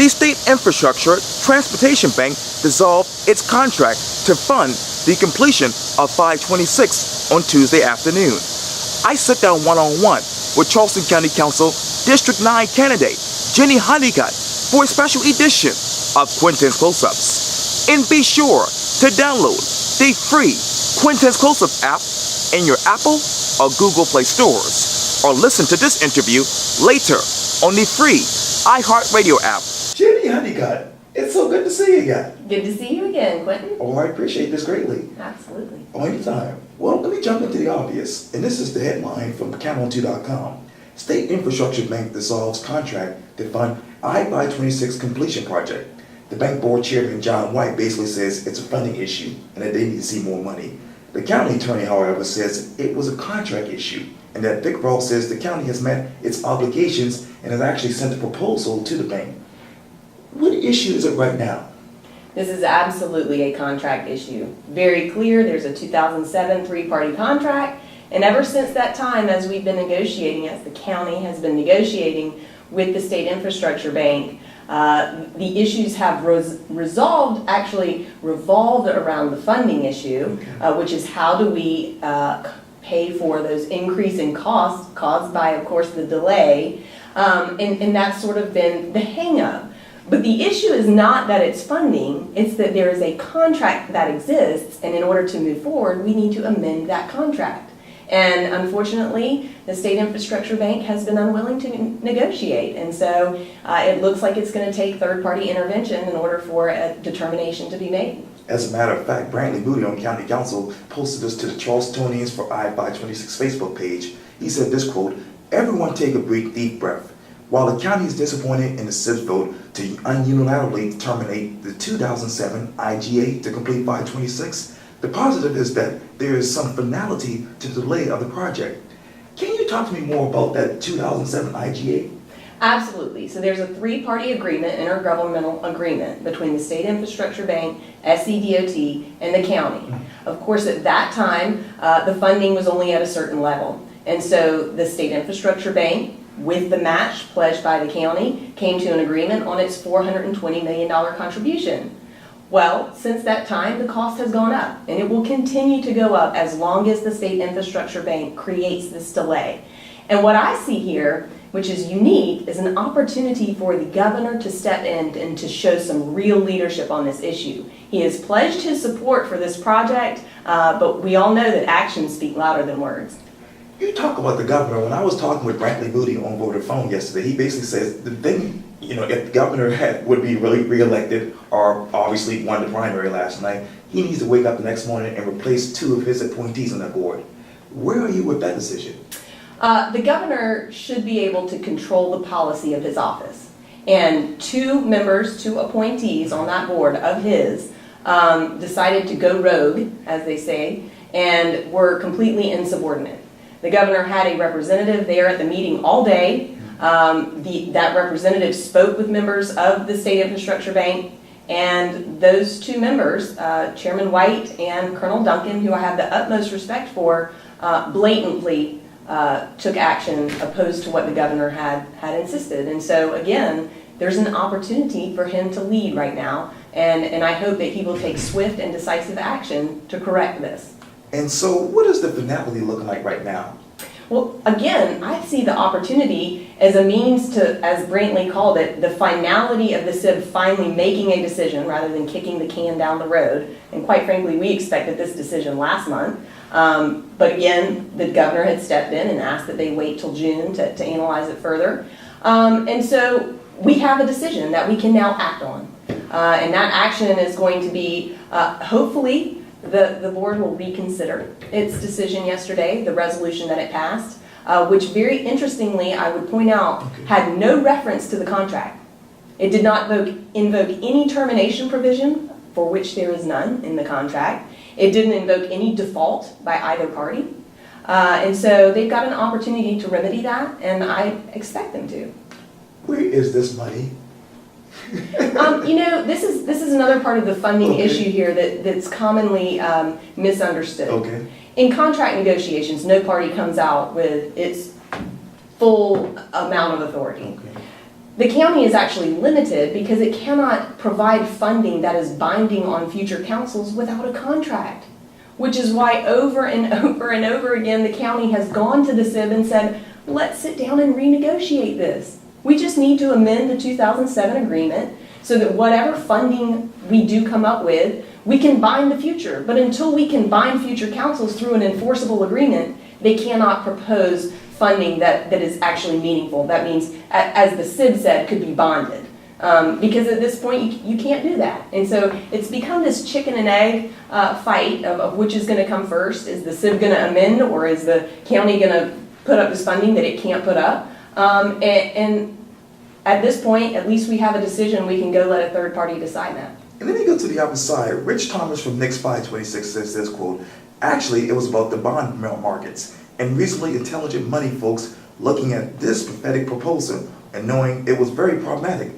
the State Infrastructure Transportation Bank dissolved its contract to fund the completion of 526 on Tuesday afternoon. I sit down one-on-one with Charleston County Council District 9 candidate Jenny Honeycutt for a special edition of Quintin's Close-Ups. And be sure to download the free Quintin's Close-Ups app in your Apple or Google Play stores, or listen to this interview later on the free iHeartRadio app. Jenny Honeycutt, it's so good to see you again. Good to see you again, Quintin. Oh, I appreciate this greatly. Absolutely. Oh, anytime. Well, let me jump into the obvious, and this is the headline from CountOn2.com. State Infrastructure Bank dissolves contract to fund I-526 completion project. The bank board chairman, John White, basically says it's a funding issue and that they need to see more money. The county attorney, however, says it was a contract issue and that Vic Rawl says the county has met its obligations and has actually sent a proposal to the bank. What issue is it right now? This is absolutely a contract issue. Very clear, there's a 2007 three-party contract, and ever since that time, as we've been negotiating, as the county has been negotiating with the State Infrastructure Bank, the issues have revolved around the funding issue, which is how do we pay for those increase in costs caused by, of course, the delay, and that's sort of been the hang-up. But the issue is not that it's funding, it's that there is a contract that exists, and in order to move forward, we need to amend that contract. And unfortunately, the State Infrastructure Bank has been unwilling to negotiate, and so it looks like it's going to take third-party intervention in order for a determination to be made. As a matter of fact, Brantley Moody on County Council posted this to the Charlestonians for I-526 Facebook page. He said this quote, "Everyone take a deep breath. While the county is disappointed in the CIV's vote to unilaterally terminate the 2007 IGA to complete 526, the positive is that there is some finality to the delay of the project." Can you talk to me more about that 2007 IGA? Absolutely. So there's a three-party agreement, intergovernmental agreement, between the State Infrastructure Bank, SCDOT, and the county. Of course, at that time, the funding was only at a certain level. And so the State Infrastructure Bank, with the match pledged by the county, came to an agreement on its $420 million contribution. Well, since that time, the cost has gone up, and it will continue to go up as long as the State Infrastructure Bank creates this delay. And what I see here, which is unique, is an opportunity for the governor to step in and to show some real leadership on this issue. He has pledged his support for this project, but we all know that actions speak louder than words. You talk about the governor. When I was talking with Brantley Moody over the phone yesterday, he basically says the thing, if the governor would be really reelected or obviously won the primary last night, he needs to wake up the next morning and replace two of his appointees on that board. Where are you with that decision? The governor should be able to control the policy of his office. And two appointees on that board of his decided to go rogue, as they say, and were completely insubordinate. The governor had a representative there at the meeting all day. That representative spoke with members of the State Infrastructure Bank, and those two members, Chairman White and Colonel Duncan, who I have the utmost respect for, blatantly took action opposed to what the governor had insisted. And so again, there's an opportunity for him to lead right now, and I hope that he will take swift and decisive action to correct this. And so what is the finality looking like right now? Well, again, I see the opportunity as a means to, as Brantley called it, the finality of the CIV finally making a decision rather than kicking the can down the road. And quite frankly, we expected this decision last month. But again, the governor had stepped in and asked that they wait till June to analyze it further. And so we have a decision that we can now act on. And that action is going to be, hopefully, the board will reconsider its decision yesterday, the resolution that it passed, which very interestingly, I would point out, had no reference to the contract. It did not invoke any termination provision, for which there is none in the contract. It didn't invoke any default by either party. And so they've got an opportunity to remedy that, and I expect them to. Where is this money? This is another part of the funding issue here that's commonly misunderstood. In contract negotiations, no party comes out with its full amount of authority. The county is actually limited because it cannot provide funding that is binding on future councils without a contract, which is why over and over and over again the county has gone to the SIB and said, let's sit down and renegotiate this. We just need to amend the 2007 agreement so that whatever funding we do come up with, we can bind the future. But until we can bind future councils through an enforceable agreement, they cannot propose funding that is actually meaningful. That means, as the SIB said, could be bonded. Because at this point, you can't do that. And so it's become this chicken and egg fight of which is going to come first. Is the SIB going to amend, or is the county going to put up this funding that it can't put up? And at this point, at least we have a decision. We can go let a third party decide that. And then you go to the other side. Rich Thomas from Nixed 526 says this, quote, actually, it was about the bond markets and reasonably intelligent money folks looking at this prophetic proposal and knowing it was very problematic.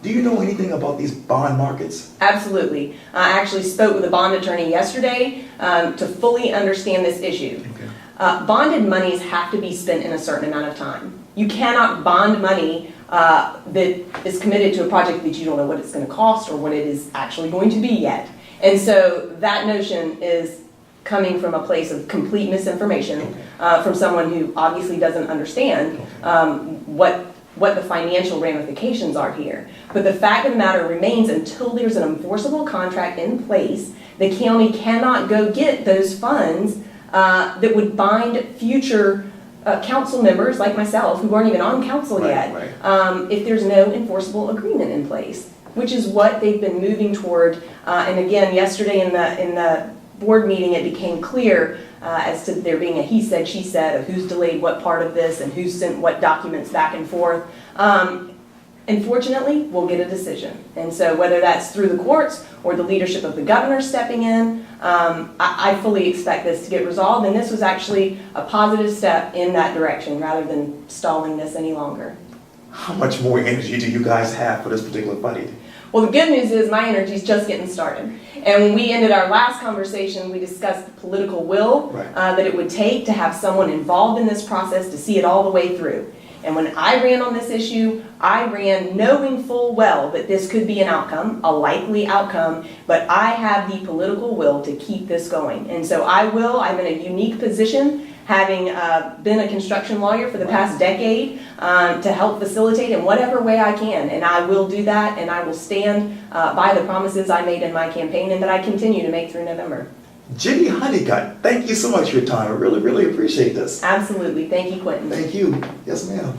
Do you know anything about these bond markets? Absolutely. I actually spoke with a bond attorney yesterday to fully understand this issue. Okay. Bonded monies have to be spent in a certain amount of time. You cannot bond money that is committed to a project that you don't know what it's going to cost or what it is actually going to be yet. And so that notion is coming from a place of complete misinformation from someone who obviously doesn't understand what the financial ramifications are here. But the fact of the matter remains, until there's an enforceable contract in place, the county cannot go get those funds that would bind future council members like myself who aren't even on council yet, if there's no enforceable agreement in place, which is what they've been moving toward. And again, yesterday in the board meeting, it became clear as to there being a he said, she said of who's delayed what part of this and who's sent what documents back and forth. Unfortunately, we'll get a decision. And so whether that's through the courts or the leadership of the governor stepping in, I fully expect this to get resolved. And this was actually a positive step in that direction rather than stalling this any longer. How much more energy do you guys have for this particular fight? Well, the good news is my energy is just getting started. And when we ended our last conversation, we discussed the political will that it would take to have someone involved in this process to see it all the way through. And when I ran on this issue, I ran knowing full well that this could be an outcome, a likely outcome, but I have the political will to keep this going. And so I'm in a unique position, having been a construction lawyer for the past decade, to help facilitate in whatever way I can. And I will do that, and I will stand by the promises I made in my campaign and that I continue to make through November. Jenny Honeycutt, thank you so much for your time. I really, really appreciate this. Absolutely. Thank you, Quintin. Thank you. Yes, ma'am.